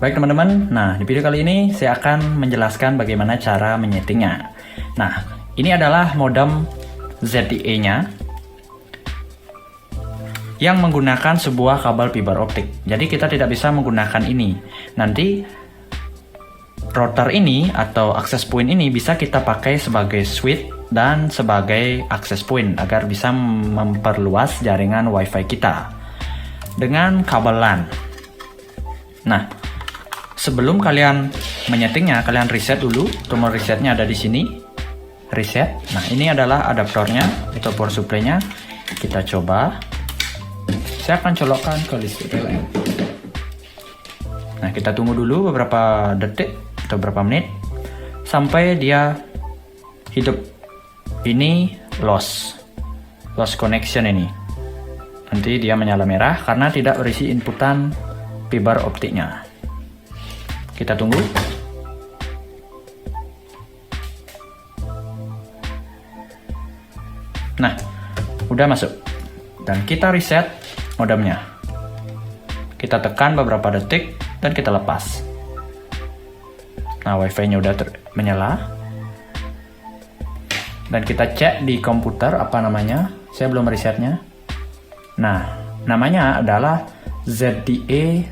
Baik teman-teman, nah di video kali ini saya akan menjelaskan bagaimana cara menyetingnya. Nah, ini adalah modem ZTE-nya yang menggunakan sebuah kabel fiber optik. Jadi kita tidak bisa menggunakan ini. Nanti router ini atau access point ini bisa kita pakai sebagai switch dan sebagai access point agar bisa memperluas jaringan WiFi kita dengan kabel LAN. Nah, sebelum kalian menyetingnya, kalian reset dulu. Tombol resetnya ada di sini. Reset. Nah, ini adalah adaptornya atau power supply-nya. Kita coba. Saya akan colokkan ke listrik PLN. Nah, kita tunggu dulu beberapa detik atau beberapa menit sampai dia hidup. Ini lost connection ini. Nanti dia menyala merah karena tidak berisi inputan fiber optiknya. Kita tunggu. Nah, udah masuk. Dan kita reset modemnya. Kita tekan beberapa detik dan kita lepas. Nah, WiFi-nya udah menyala. Dan kita cek di komputer apa namanya. Saya belum resetnya. Nah, namanya adalah ZTE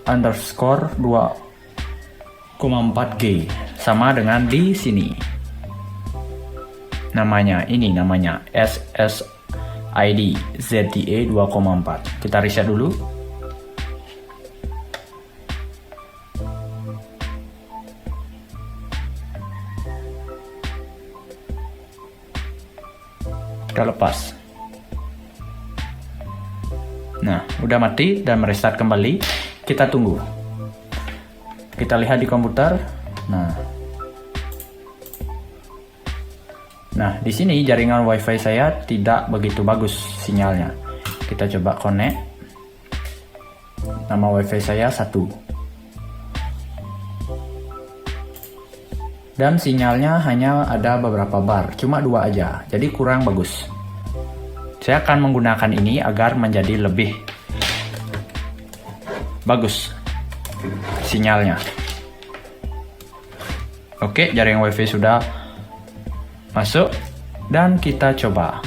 underscore 2,4G, sama dengan di sini. Namanya SSID ZTE 2,4. Kita reset dulu. Kita lepas. Nah, udah mati dan merestart kembali. Kita tunggu. Kita lihat di komputer. Nah, di sini jaringan WiFi saya tidak begitu bagus sinyalnya. Kita coba connect. Nama WiFi saya 1. Dan sinyalnya hanya ada beberapa bar, cuma 2 aja. Jadi kurang bagus. Saya akan menggunakan ini agar menjadi lebih bagus sinyalnya. Oke, jaringan WiFi sudah masuk dan kita coba.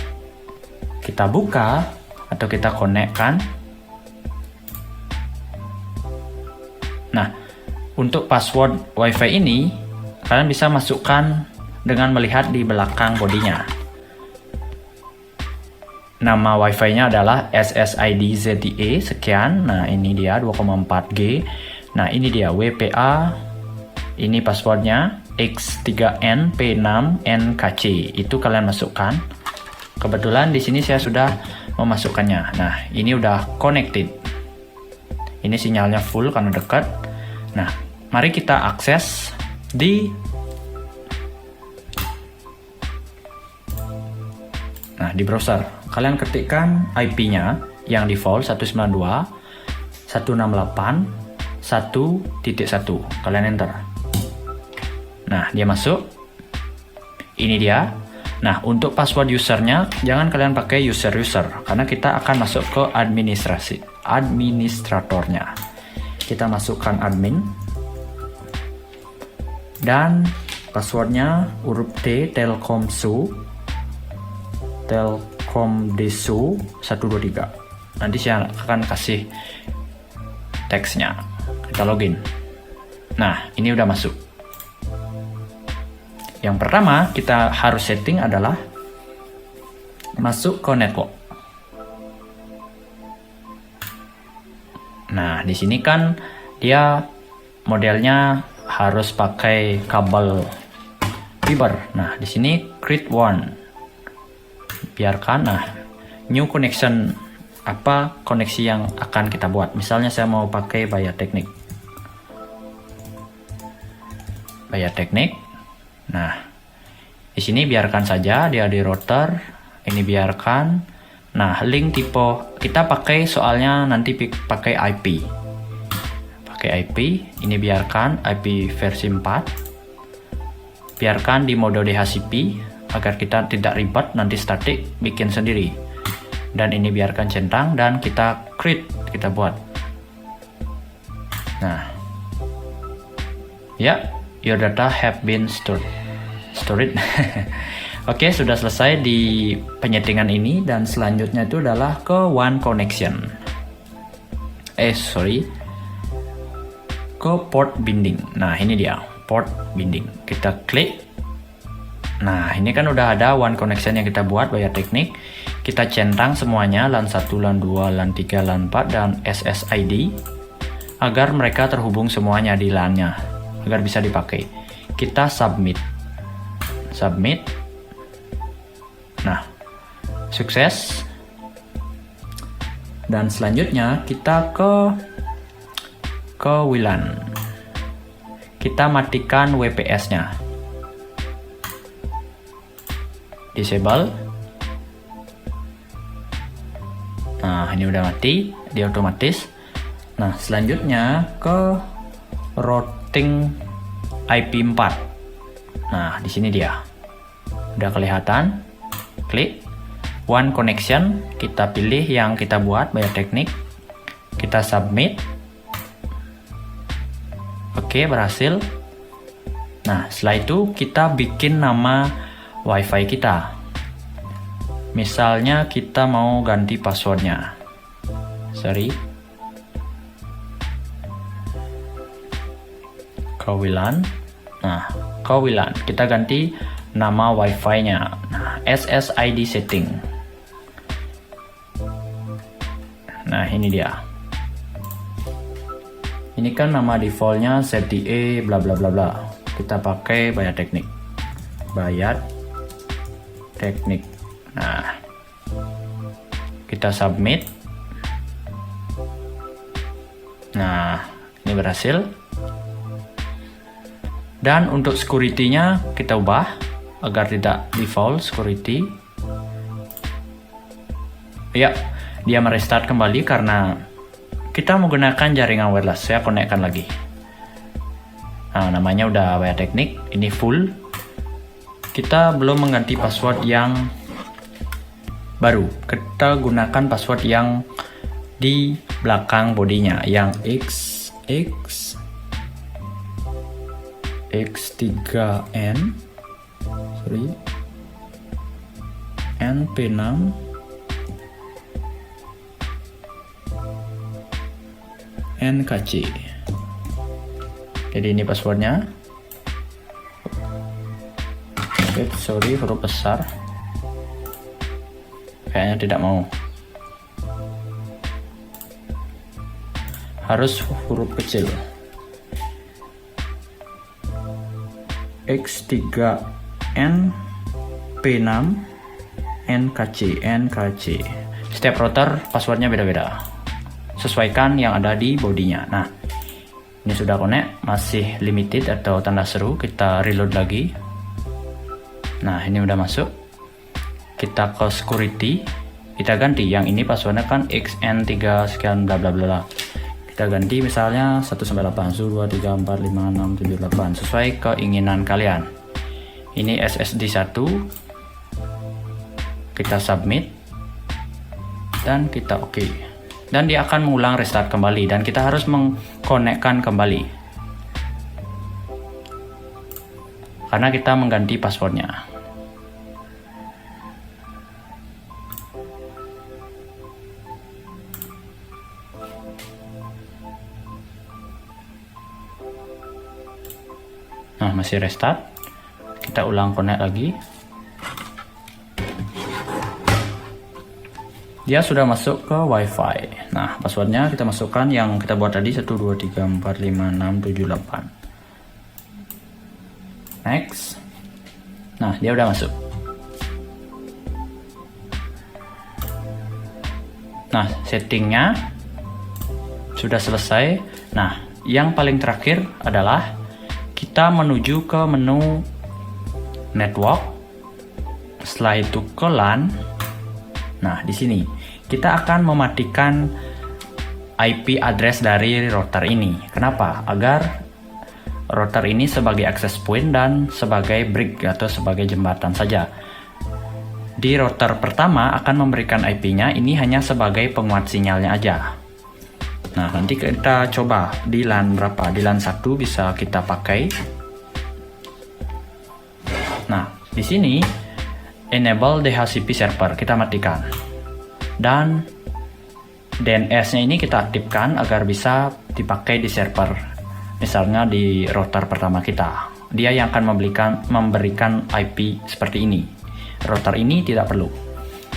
Kita buka atau kita konekkan. Nah, untuk password WiFi ini kalian bisa masukkan dengan melihat di belakang bodinya. Nama WiFi-nya adalah SSID ZTE sekian. Nah, ini dia 2,4G. Nah, ini dia WPA. Ini passwordnya X3NP6NKC. Itu kalian masukkan. Kebetulan di sini saya sudah memasukkannya. Nah, ini udah connected. Ini sinyalnya full karena dekat. Nah, mari kita akses di browser. Kalian ketikkan IP-nya yang default 192.168.1.1. Kalian enter. Nah, dia masuk. Ini dia. Nah, untuk password usernya jangan kalian pakai user karena kita akan masuk ke administratornya. Kita masukkan admin. Dan passwordnya huruf T Telkomdesu 123. Nanti saya akan kasih teksnya. Kita login. Nah, ini udah masuk. Yang pertama kita harus setting adalah masuk ke network. Nah, di sini kan dia modelnya harus pakai kabel fiber. Nah, di sini create one. Biarkan. Nah, new connection, apa koneksi yang akan kita buat. Misalnya saya mau pakai Via Teknik. Nah, di sini biarkan saja dia di router. Ini biarkan. Nah, link tipe kita pakai soalnya nanti pakai IP. Ini biarkan IP versi 4. Biarkan di mode DHCP agar kita tidak ribet nanti statik bikin sendiri. Dan ini biarkan centang dan kita create, kita buat. Nah, ya, your data have been stored. Oke, sudah selesai di penyetingan ini, dan selanjutnya itu adalah ke one connection. Ke port binding. Nah, ini dia port binding. Kita klik. Nah, ini kan udah ada one connection yang kita buat via teknik. Kita centang semuanya, LAN 1, LAN 2, LAN 3, LAN 4, dan SSID agar mereka terhubung semuanya di LAN-nya agar bisa dipakai. Kita submit. Nah, sukses. Dan selanjutnya kita ke WLAN. Kita matikan WPS-nya. Disable. Nah, ini udah mati, dia otomatis. Nah, selanjutnya ke routing IP 4. Nah, di sini dia. Udah kelihatan. Klik one connection, kita pilih yang kita buat via teknik. Kita submit. Oke, berhasil. Nah, setelah itu kita bikin nama WiFi kita. Misalnya kita mau ganti passwordnya. Ke WLAN. Nah, ke WLAN kita ganti nama WiFi-nya. Nah, SSID setting. Nah, ini dia. Ini kan nama defaultnya ZTE bla bla bla bla. Kita pakai Bayat Teknik. Nah, kita submit. Nah, ini berhasil. Dan untuk security-nya kita ubah agar tidak default security. Ya, dia merestart kembali karena kita menggunakan jaringan wireless. Saya konekkan lagi. Nah, namanya udah Bayat Teknik. Ini full. Kita belum mengganti password yang baru. Kita gunakan password yang di belakang bodinya, yang X3N NP6 NKC. Jadi ini passwordnya. Huruf besar. Kayaknya tidak mau. Harus huruf kecil. X3N P6 NKC. Setiap router passwordnya beda-beda. Sesuaikan yang ada di bodinya. Nah, ini sudah connect, masih limited atau tanda seru. Kita reload lagi. Nah, ini udah masuk. Kita ke security. Kita ganti. Yang ini passwordnya kan XN3 sekian bla bla bla. Kita ganti misalnya 1-8, 2, 3, 4, 5, 6, 7, 8 sesuai keinginan kalian. Ini SSD 1. Kita submit dan kita oke. Dan dia akan mengulang restart kembali dan kita harus mengkonekkan kembali karena kita mengganti passwordnya. Nah, masih restart. Kita ulang connect lagi. Dia sudah masuk ke WiFi. Nah, passwordnya kita masukkan yang kita buat tadi 1, 2, 3, 4, 5, 6, 7, 8. Next. Nah, dia udah masuk. Nah, settingnya sudah selesai. Nah, yang paling terakhir adalah kita menuju ke menu network. Setelah itu ke LAN. Nah, di sini kita akan mematikan IP address dari router ini. Kenapa? Agar router ini sebagai access point dan sebagai brick atau sebagai jembatan saja. Di router pertama akan memberikan IP-nya, ini hanya sebagai penguat sinyalnya aja. Nah, nanti kita coba di LAN berapa. Di LAN 1 bisa kita pakai. Nah, di sini enable DHCP server kita matikan. Dan DNS-nya ini kita aktifkan agar bisa dipakai di server. Misalnya di router pertama kita. Dia yang akan memberikan IP seperti ini. Router ini tidak perlu.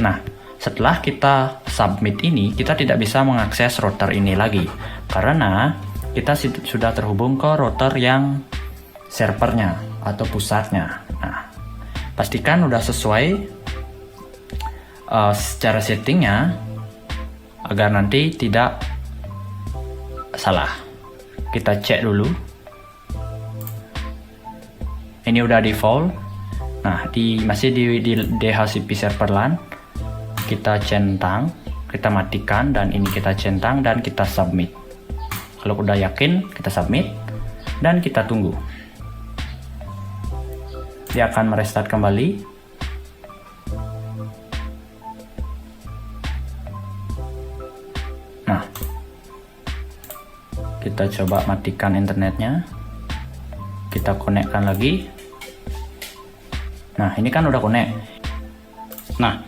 Nah, setelah kita submit ini, kita tidak bisa mengakses router ini lagi. Karena kita sudah terhubung ke router yang servernya atau pusatnya. Nah, pastikan udah sesuai secara settingnya agar nanti tidak salah. Kita cek dulu. Ini udah default. Nah, masih di DHCP server LAN. Kita centang, kita matikan, dan ini kita centang dan kita submit. Kalau udah yakin, kita submit dan kita tunggu. Dia akan merestart kembali. Nah, kita coba matikan internetnya. Kita konekkan lagi. Nah, ini kan udah connect. Nah,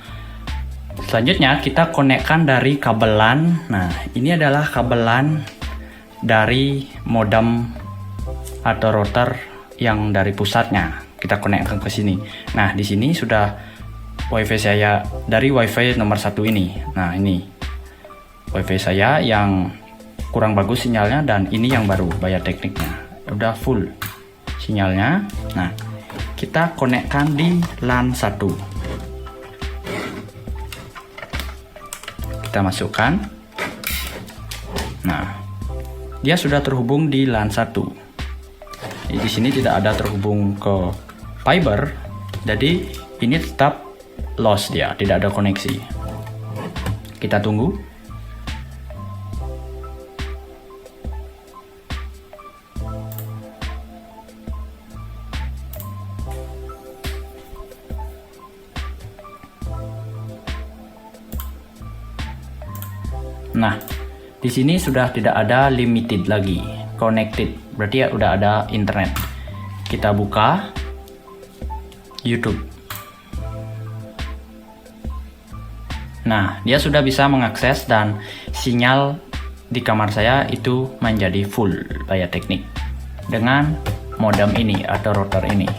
selanjutnya kita konekkan dari kabel LAN. Nah, ini adalah kabel LAN dari modem atau router yang dari pusatnya. Kita konekkan ke sini. Nah, di sini sudah WiFi saya dari WiFi nomor 1 ini. Nah, ini WiFi saya yang kurang bagus sinyalnya, dan ini yang baru bayar tekniknya. Udah full sinyalnya. Nah, kita konekkan di LAN 1. Kita masukkan. Nah, dia sudah terhubung di LAN 1. Di sini tidak ada terhubung ke fiber, jadi ini tetap lost, dia tidak ada koneksi. Kita tunggu. Nah, di sini sudah tidak ada limited lagi, connected, berarti ya udah ada internet. Kita buka YouTube. Nah, dia sudah bisa mengakses dan sinyal di kamar saya itu menjadi full bayar teknik dengan modem ini atau router ini.